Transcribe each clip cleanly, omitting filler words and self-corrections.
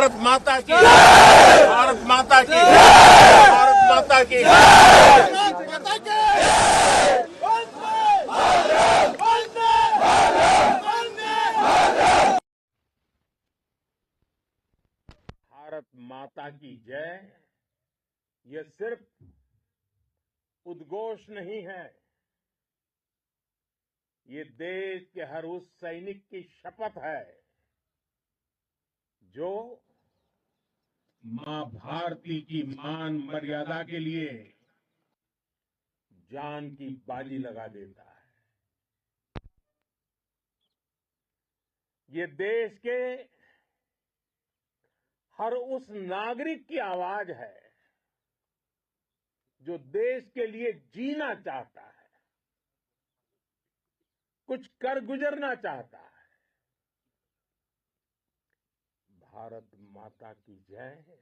भारत माता की, भारत माता की, भारत माता की। भारत माता की जय ये सिर्फ उद्घोष नहीं है, ये देश के हर उस सैनिक की शपथ है जो मां भारती की मान मर्यादा के लिए जान की बाजी लगा देता है। ये देश के हर उस नागरिक की आवाज है जो देश के लिए जीना चाहता है, कुछ कर गुजरना चाहता है। भारत माता की जय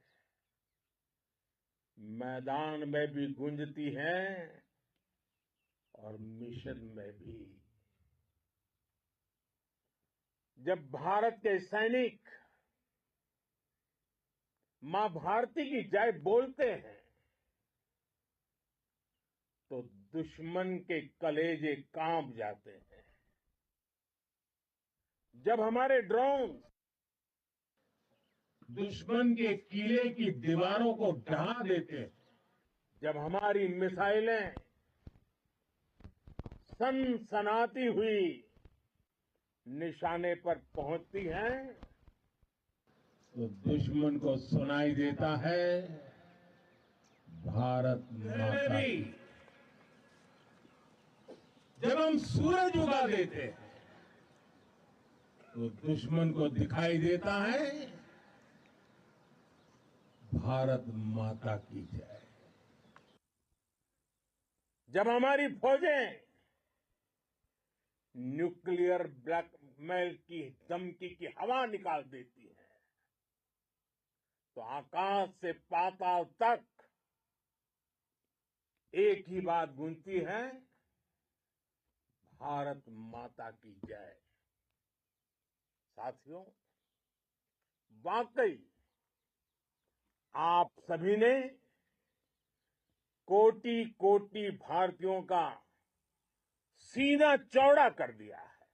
मैदान में भी गूंजती है और मिशन में भी। जब भारत के सैनिक मां भारती की जय बोलते हैं तो दुश्मन के कलेजे कांप जाते हैं। जब हमारे ड्रोन दुश्मन के किले की दीवारों को ढहा देते हैं, जब हमारी मिसाइलें सनसनाती हुई निशाने पर पहुंचती हैं तो दुश्मन को सुनाई देता है भारत माता की। जब हम सूरज उगा देते हैं तो दुश्मन को दिखाई देता है भारत माता की जय। जब हमारी फौजें न्यूक्लियर ब्लैकमेल की धमकी की हवा निकाल देती है तो आकाश से पाताल तक एक ही बात गूंजती है भारत माता की जय। साथियों, वाकई आप सभी ने कोटि कोटि भारतीयों का सीना चौड़ा कर दिया है।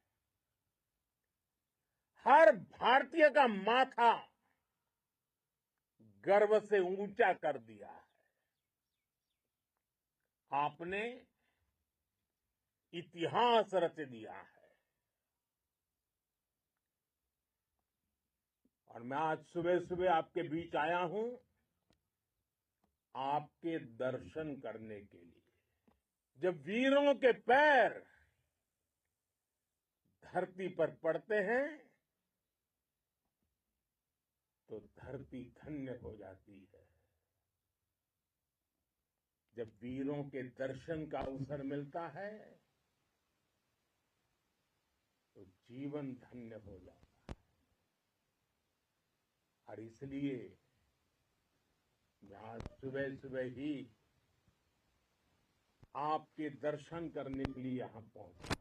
हर भारतीय का माथा गर्व से ऊंचा कर दिया है। आपने इतिहास रच दिया है। और मैं आज सुबह सुबह आपके बीच आया हूं आपके दर्शन करने के लिए। जब वीरों के पैर धरती पर पड़ते हैं तो धरती धन्य हो जाती है। जब वीरों के दर्शन का अवसर मिलता है तो जीवन धन्य हो जाता है। और इसलिए मैं आज सुबह सुबह ही आपके दर्शन करने के लिए यहां पहुंचा।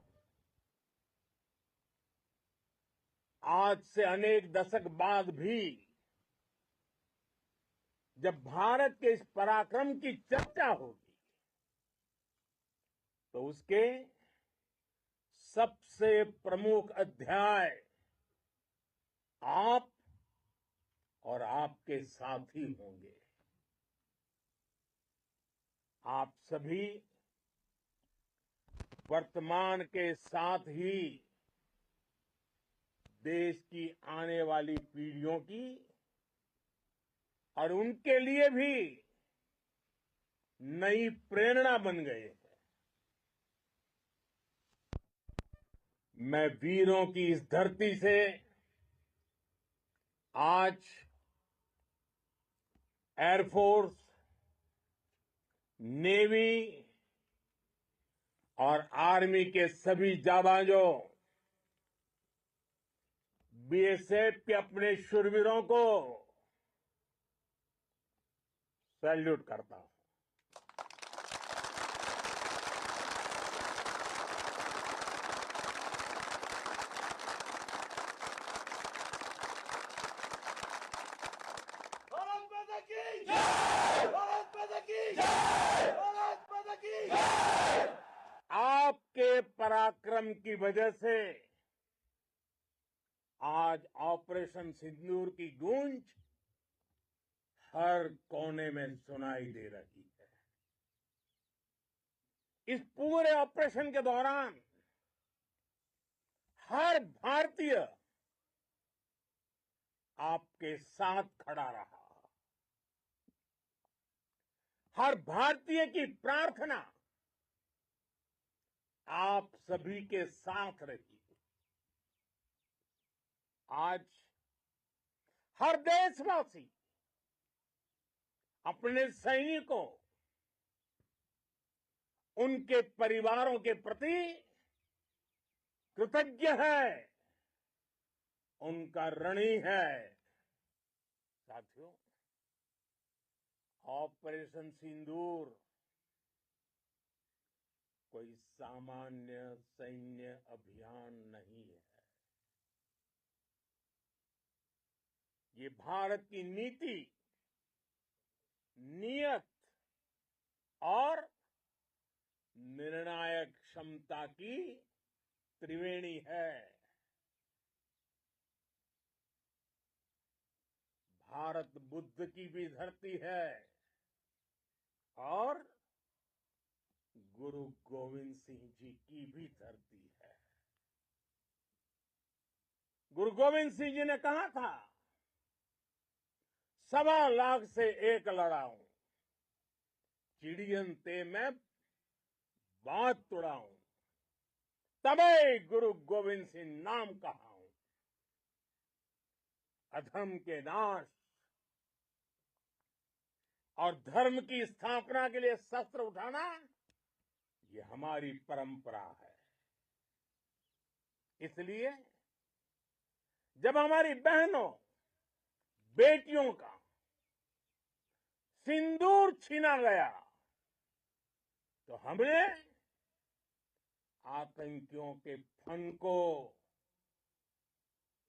आज से अनेक दशक बाद भी जब भारत के इस पराक्रम की चर्चा होगी तो उसके सबसे प्रमुख अध्याय आप और आपके साथी होंगे। आप सभी वर्तमान के साथ ही देश की आने वाली पीढ़ियों की और उनके लिए भी नई प्रेरणा बन गए हैं। मैं वीरों की इस धरती से आज एयरफोर्स, नेवी और आर्मी के सभी जाबाजों, बीएसएफ के अपने शूरवीरों को सैल्यूट करता हूं। की जय! भारत माता की जय! भारत माता की जय! आपके पराक्रम की वजह से आज ऑपरेशन सिंदूर की गूंज हर कोने में सुनाई दे रही है। इस पूरे ऑपरेशन के दौरान हर भारतीय आपके साथ खड़ा रहा। हर भारतीय की प्रार्थना आप सभी के साथ रही। आज हर देशवासी अपने सैनिकों, उनके परिवारों के प्रति कृतज्ञ है, उनका ऋणी है। साथियों, ऑपरेशन सिंदूर कोई सामान्य सैन्य अभियान नहीं है। ये भारत की नीति, नियत और निर्णायक क्षमता की त्रिवेणी है। भारत बुद्ध की भी धरती है और गुरु गोविंद सिंह जी की भी धरती है। गुरु गोविंद सिंह जी ने कहा था, 1.25 लाख से एक लड़ाऊं, चिड़ियन ते मैं बात तुड़ाऊं, तबे गुरु गोविंद सिंह नाम कहाऊं। अधर्म के नाश और धर्म की स्थापना के लिए शस्त्र उठाना, ये हमारी परंपरा है। इसलिए जब हमारी बहनों, बेटियों का सिंदूर छीना गया, तो हमने आतंकियों के फन को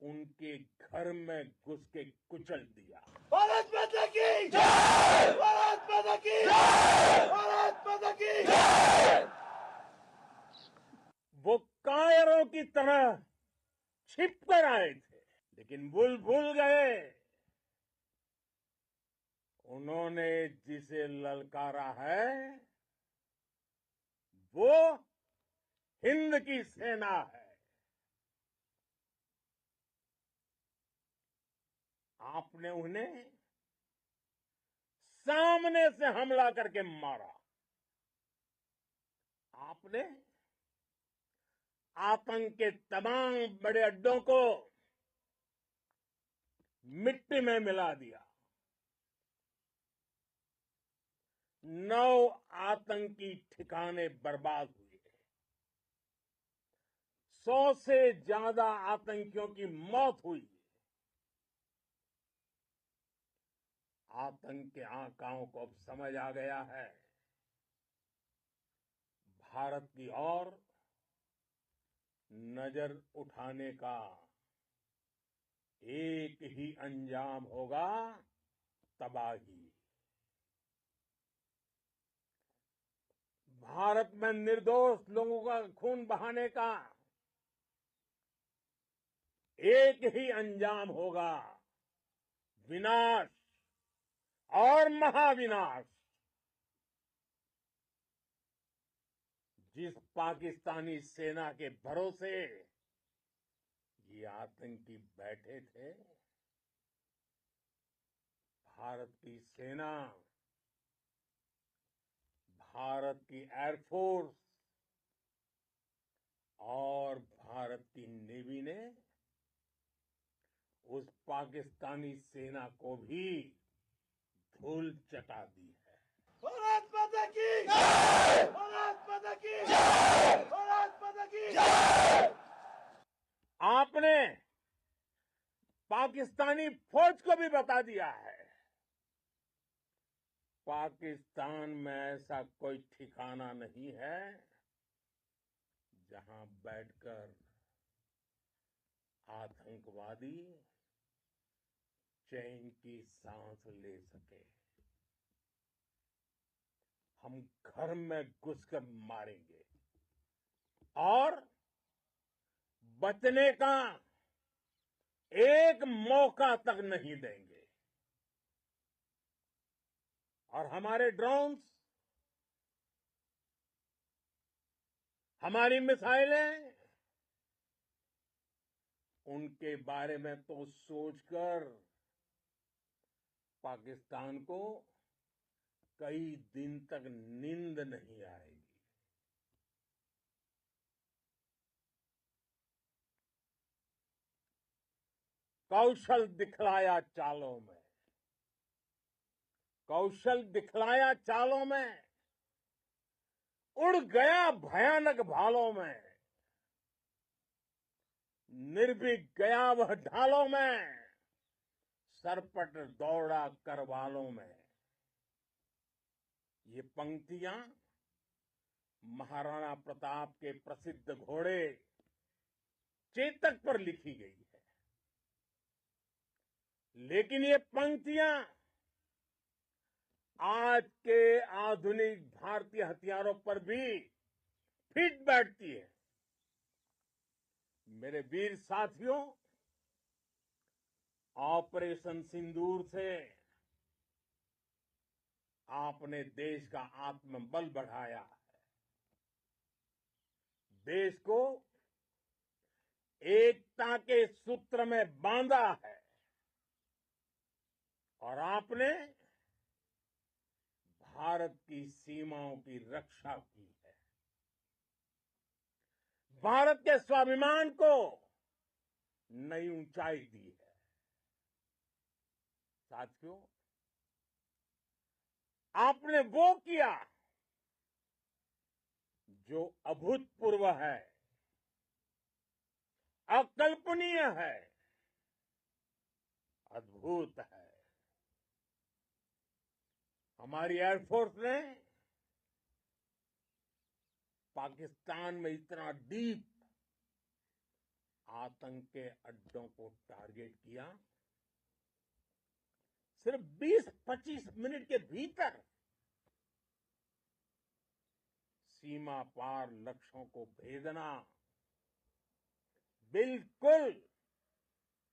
उनके घर में घुस के कुचल दिया। भारत माता की जय! भारत माता की जय! भारत माता की जय! वो कायरों की तरह छिप कर आए थे, लेकिन भूल गए उन्होंने जिसे ललकारा है वो हिंद की सेना है। आपने उन्हें सामने से हमला करके मारा। आपने आतंक के तमाम बड़े अड्डों को मिट्टी में मिला दिया। 9 आतंकी ठिकाने बर्बाद हुए। 100 से ज्यादा आतंकियों की मौत हुई। आतंक के आकाओं को अब समझ आ गया है, भारत की ओर नजर उठाने का एक ही अंजाम होगा, तबाही। भारत में निर्दोष लोगों का खून बहाने का एक ही अंजाम होगा, विनाश और महाविनाश। जिस पाकिस्तानी सेना के भरोसे ये आतंकी बैठे थे, भारत की सेना, भारत की एयरफोर्स और भारत की नेवी ने उस पाकिस्तानी सेना को भी धूल चटा दी है। भारत माता की जय! भारत माता की जय! भारत माता की जय! आपने पाकिस्तानी फौज को भी बता दिया है, पाकिस्तान में ऐसा कोई ठिकाना नहीं है जहां बैठकर आतंकवादी चैन की सांस ले सके। हम घर में घुसकर मारेंगे और बचने का एक मौका तक नहीं देंगे। और हमारे ड्रोन्स, हमारी मिसाइलें, उनके बारे में तो सोचकर पाकिस्तान को कई दिन तक नींद नहीं आएगी। कौशल दिखलाया चालों में, कौशल दिखलाया चालों में, उड़ गया भयानक भालों में, निर्भीक गया वह ढालों में, सरपट दौड़ा करवालों में। ये पंक्तियां महाराणा प्रताप के प्रसिद्ध घोड़े चेतक पर लिखी गई है। लेकिन ये पंक्तियां आज के आधुनिक भारतीय हथियारों पर भी फिट बैठती है। मेरे वीर साथियों, ऑपरेशन सिंदूर से आपने देश का आत्मबल बढ़ाया है, देश को एकता के सूत्र में बांधा है और आपने भारत की सीमाओं की रक्षा की है। भारत के स्वाभिमान को नई ऊंचाई दी है। साथियों, आपने वो किया जो अभूतपूर्व है, अकल्पनीय है, अद्भुत है। हमारी एयरफोर्स ने पाकिस्तान में इतना डीप आतंक के अड्डों को टारगेट किया, सिर्फ 20-25 मिनट के भीतर सीमा पार लक्ष्यों को भेदना, बिल्कुल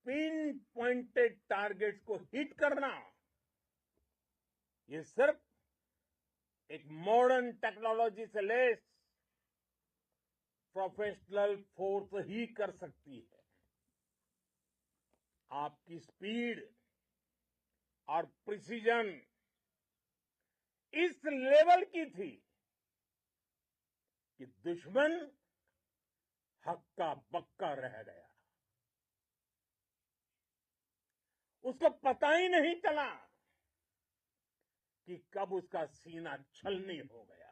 पिन पॉइंटेड टारगेट्स को हिट करना, ये सिर्फ एक मॉडर्न टेक्नोलॉजी से लेस प्रोफेशनल फोर्स ही कर सकती है। आपकी स्पीड और प्रिसीजन इस लेवल की थी कि दुश्मन हक्का बक्का रह गया। उसको पता ही नहीं चला कि कब उसका सीना छलनी हो गया।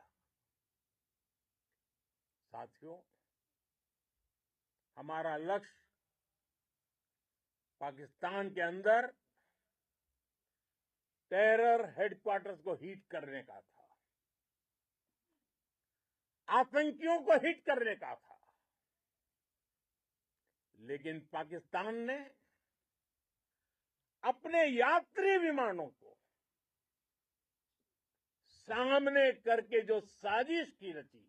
साथियों, हमारा लक्ष्य पाकिस्तान के अंदर टेरर हेडक्वार्टर्स को हिट करने का था, आतंकियों को हिट करने का था। लेकिन पाकिस्तान ने अपने यात्री विमानों को सामने करके जो साजिश की रची,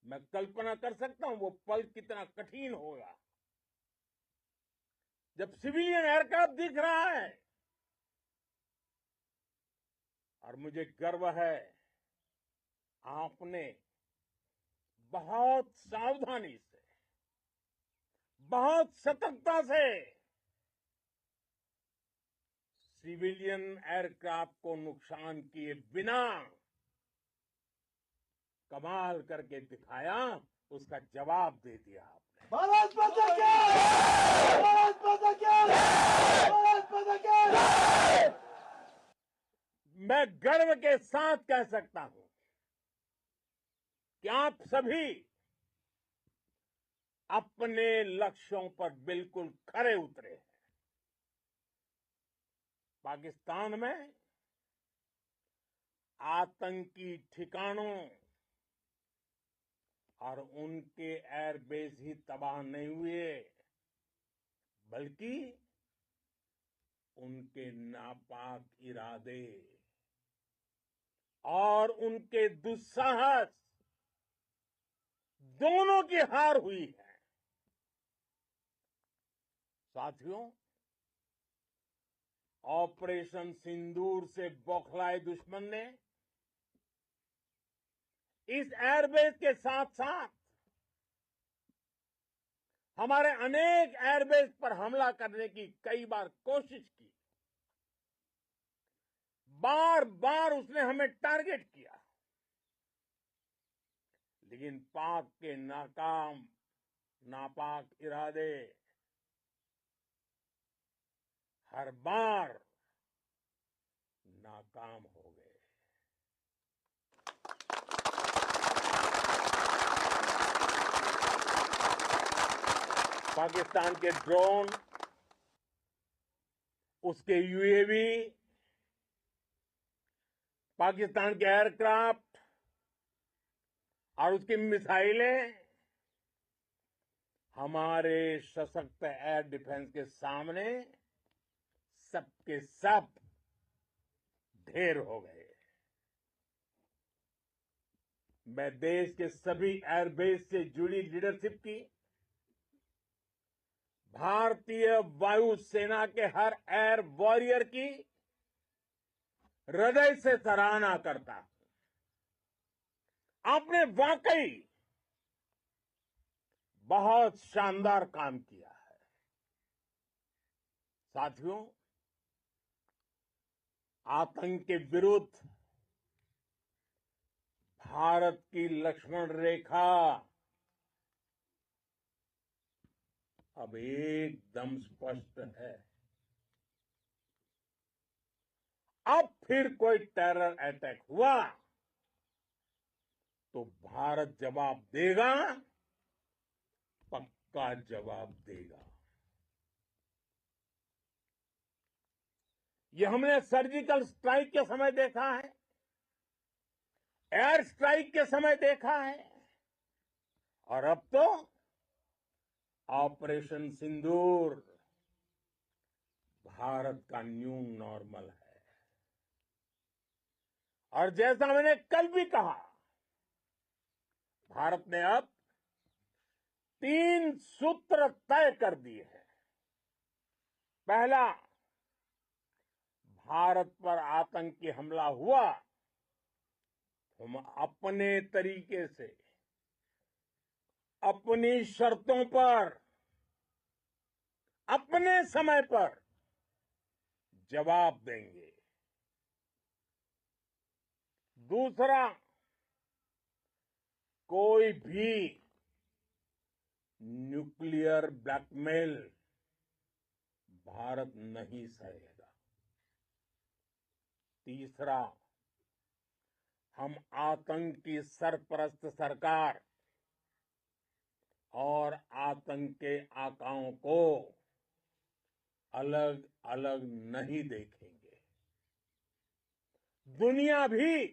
मैं कल्पना कर सकता हूं वो पल कितना कठिन होगा जब सिविलियन एयरक्राफ्ट दिख रहा है। और मुझे गर्व है, आपने बहुत सावधानी से, बहुत सतर्कता से सिविलियन एयरक्राफ्ट को नुकसान किए बिना कमाल करके दिखाया, उसका जवाब दे दिया आपने। भारत माता की जय! भारत माता की जय! भारत माता की जय! मैं गर्व के साथ कह सकता हूं कि आप सभी अपने लक्ष्यों पर बिल्कुल खरे उतरे हैं। पाकिस्तान में आतंकी ठिकानों और उनके एयरबेस ही तबाह नहीं हुए, बल्कि उनके नापाक इरादे और उनके दुस्साहस दोनों की हार हुई है। साथियों, ऑपरेशन सिंदूर से बौखलाए दुश्मन ने इस एयरबेस के साथ साथ हमारे अनेक एयरबेस पर हमला करने की कई बार कोशिश की। बार बार उसने हमें टारगेट किया, लेकिन पाक के नापाक इरादे हर बार नाकाम हो गए। पाकिस्तान के ड्रोन, उसके यूएवी, पाकिस्तान के एयरक्राफ्ट और उसकी मिसाइलें हमारे सशक्त एयर डिफेंस के सामने सबके सब ढेर हो गए। मैं देश के सभी एयरबेस से जुड़ी लीडरशिप की, भारतीय वायुसेना के हर एयर वॉरियर की हृदय से सराहना करता हूं। आपने वाकई बहुत शानदार काम किया है। साथियों, आतंक के विरुद्ध भारत की लक्ष्मण रेखा अब एकदम स्पष्ट है। अब फिर कोई टेरर अटैक हुआ तो भारत जवाब देगा, पक्का जवाब देगा। ये हमने सर्जिकल स्ट्राइक के समय देखा है, एयर स्ट्राइक के समय देखा है, और अब तो ऑपरेशन सिंदूर भारत का न्यू नॉर्मल है। और जैसा मैंने कल भी कहा, भारत ने अब 3 सूत्र तय कर दिए हैं। पहला, भारत पर आतंकी हमला हुआ, हम अपने तरीके से, अपनी शर्तों पर, अपने समय पर जवाब देंगे। दूसरा, कोई भी न्यूक्लियर ब्लैकमेल भारत नहीं सहेगा। तीसरा, हम आतंक की सरपरस्त सरकार और आतंक के आकाओं को अलग अलग नहीं देखेंगे। दुनिया भी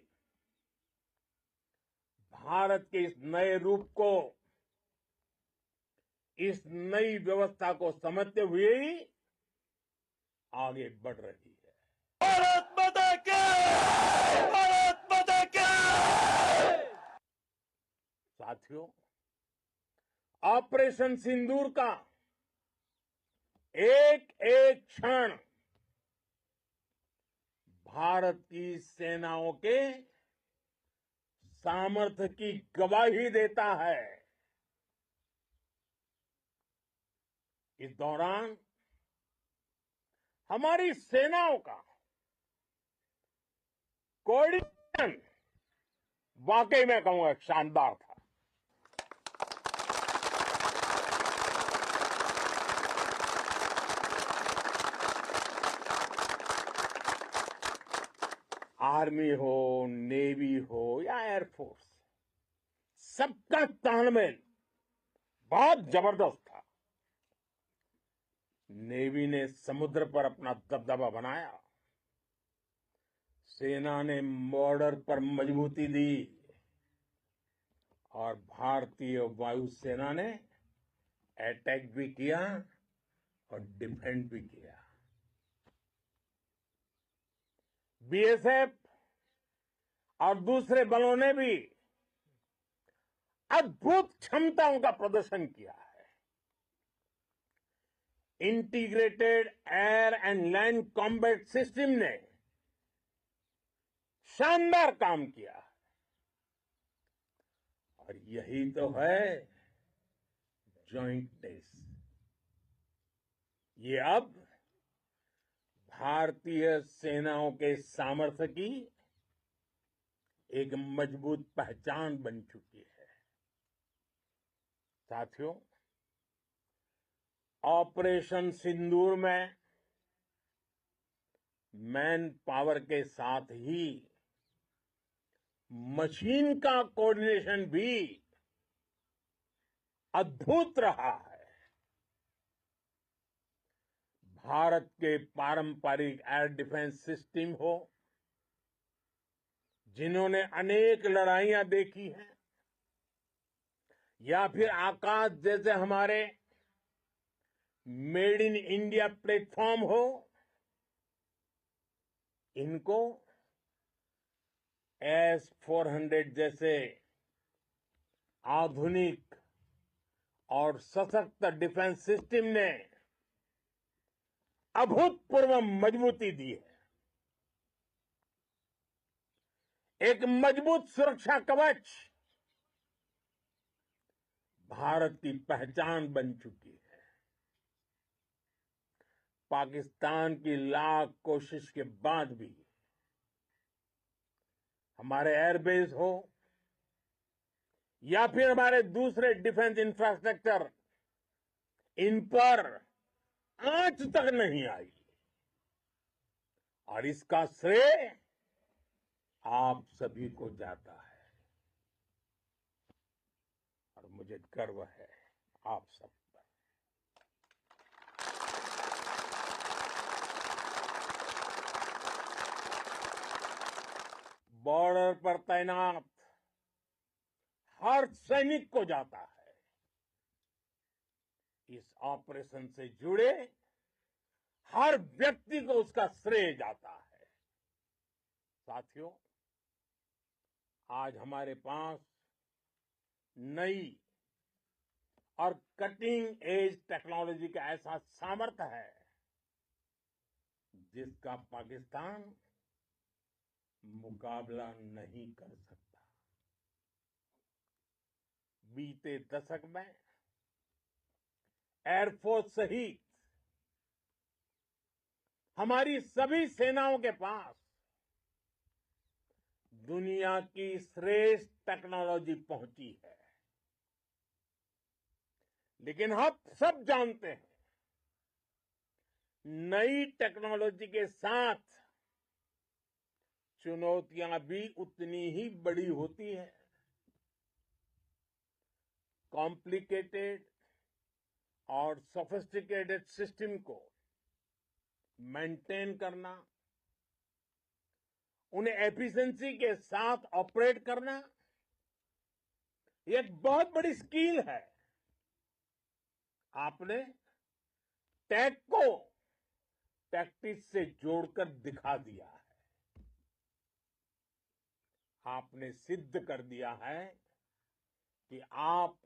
भारत के इस नए रूप को, इस नई व्यवस्था को समझते हुए ही आगे बढ़ रही है। भारत माता की! भारत माता की! साथियों, ऑपरेशन सिंदूर का एक एक क्षण भारत की सेनाओं के सामर्थ्य की गवाही देता है। इस दौरान हमारी सेनाओं का कोऑर्डिनेशन वाकई में कहूंगा शानदार था। आर्मी हो, नेवी हो या एयरफोर्स, सबका तालमेल बहुत जबरदस्त था। नेवी ने समुद्र पर अपना दबदबा बनाया, सेना ने बॉर्डर पर मजबूती दी और भारतीय वायुसेना ने अटैक भी किया और डिफेंड भी किया। बीएसएफ और दूसरे बलों ने भी अद्भुत क्षमताओं का प्रदर्शन किया है। Integrated air and land combat system ने शानदार काम किया और यही तो है जॉइंटनेस। ये अब भारतीय सेनाओं के सामर्थ्य की एक मजबूत पहचान बन चुकी है। साथियों, ऑपरेशन सिंदूर में मैन पावर के साथ ही मशीन का कोऑर्डिनेशन भी अद्भुत रहा है। भारत के पारंपरिक एयर डिफेंस सिस्टम हो, जिन्होंने अनेक लड़ाइयां देखी हैं, या फिर आकाश जैसे हमारे मेड इन इंडिया प्लेटफॉर्म हो, इनको S-400 जैसे आधुनिक और सशक्त डिफेंस सिस्टम ने अभूतपूर्व मजबूती दी है। एक मजबूत सुरक्षा कवच भारत की पहचान बन चुकी है। पाकिस्तान की लाख कोशिश के बाद भी हमारे एयरबेस हो या फिर हमारे दूसरे डिफेंस इंफ्रास्ट्रक्चर, इन पर आंच तक नहीं आई और इसका श्रेय आप सभी को जाता है और मुझे गर्व है आप सब पर। बॉर्डर पर तैनात हर सैनिक को जाता है। इस ऑपरेशन से जुड़े हर व्यक्ति को उसका श्रेय जाता है। साथियों, आज हमारे पास नई और कटिंग एज टेक्नोलॉजी का ऐसा सामर्थ्य है जिसका पाकिस्तान मुकाबला नहीं कर सकता। बीते दशक में एयरफोर्स सहित हमारी सभी सेनाओं के पास दुनिया की श्रेष्ठ टेक्नोलॉजी पहुंची है। लेकिन हम सब जानते हैं, नई टेक्नोलॉजी के साथ चुनौतियां भी उतनी ही बड़ी होती हैं। कॉम्प्लिकेटेड और सोफिस्टिकेटेड सिस्टम को मेंटेन करना, उन्हें एफिशिएंसी के साथ ऑपरेट करना, ये एक बहुत बड़ी स्किल है। आपने टेक को टैक्टिक्स से जोड़कर दिखा दिया है। आपने सिद्ध कर दिया है कि आप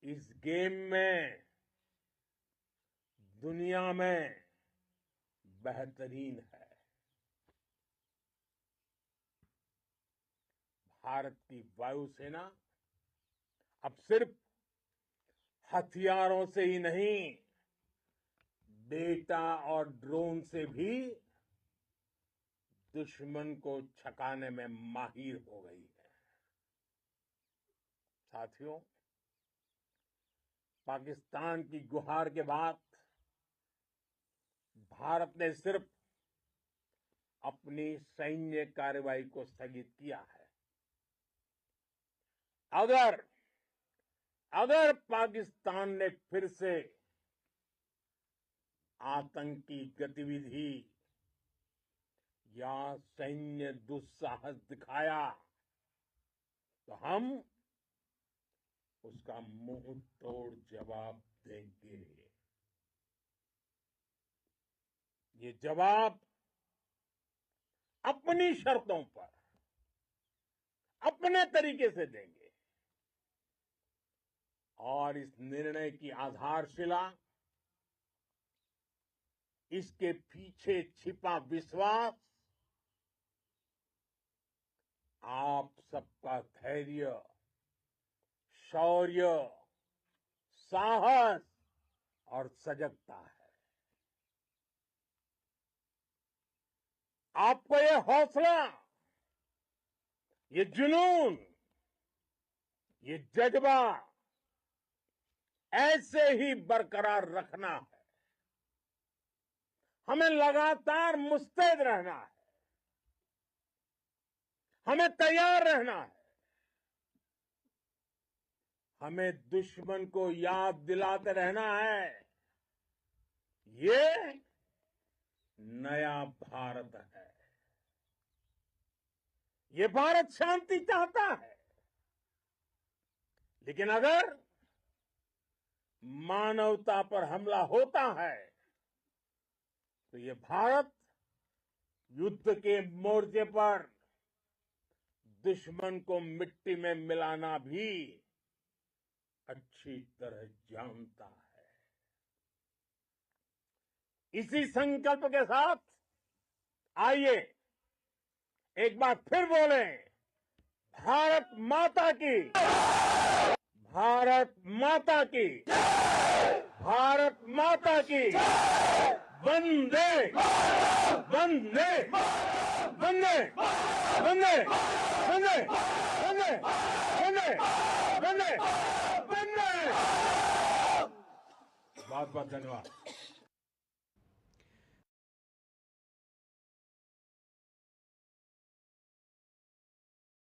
इस गेम में दुनिया में बेहतरीन है। भारत की वायुसेना अब सिर्फ हथियारों से ही नहीं, डेटा और ड्रोन से भी दुश्मन को छकाने में माहिर हो गई है। साथियों, पाकिस्तान की गुहार के बाद भारत ने सिर्फ अपनी सैन्य कार्रवाई को स्थगित किया है। अगर पाकिस्तान ने फिर से आतंकी गतिविधि या सैन्य दुस्साहस दिखाया तो हम उसका मुंह तोड़ जवाब देंगे। ये जवाब अपनी शर्तों पर अपने तरीके से देंगे और इस निर्णय की आधारशिला इसके पीछे छिपा विश्वास आप सबका धैर्य, शौर्य, साहस और सजगता है। आपको ये हौसला, ये जुनून, ये जज्बा ऐसे ही बरकरार रखना है। हमें लगातार मुस्तैद रहना है, हमें तैयार रहना है, हमें दुश्मन को याद दिलाते रहना है, ये नया भारत है। ये भारत शांति चाहता है, लेकिन अगर मानवता पर हमला होता है तो ये भारत युद्ध के मोर्चे पर दुश्मन को मिट्टी में मिलाना भी अच्छी तरह जानता है। इसी संकल्प के साथ आइए एक बार फिर बोलें, भारत माता की, भारत माता की, भारत माता की, वंदे वंदे वंदे वंदे वंदे वंदे वंदे वंदे वंदे। बहुत बहुत धन्यवाद।